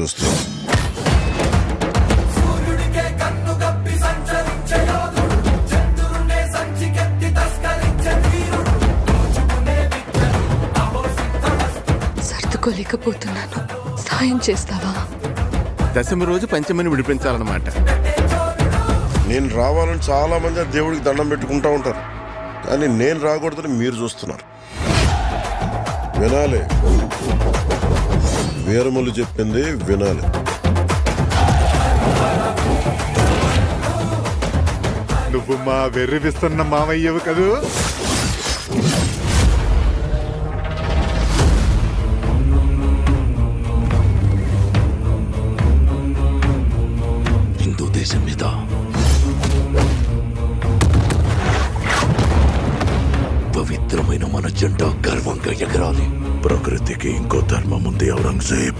చూస్తాం. సర్దుకోలేకపోతున్నాను, సాయం చేస్తావా? దశమి రోజు పంచమిని విడిపించాలన్నమాట. నేను రావాలని చాలా మంది దేవుడికి దండం పెట్టుకుంటా ఉంటారు, కానీ నేను రాకూడదని మీరు చూస్తున్నారు. వినాలి, వీరములు చెప్పింది వినాలి. నువ్వు మా వెర్రివిస్తున్న మావయ్యవు కదూ. హిందూ దేశం మీద పవిత్రమైన మన జెండా గర్వంగా ఎగరాలి. ప్రకృతికి ఇంకో ధర్మం ఉంది ఔరంగజేబ్.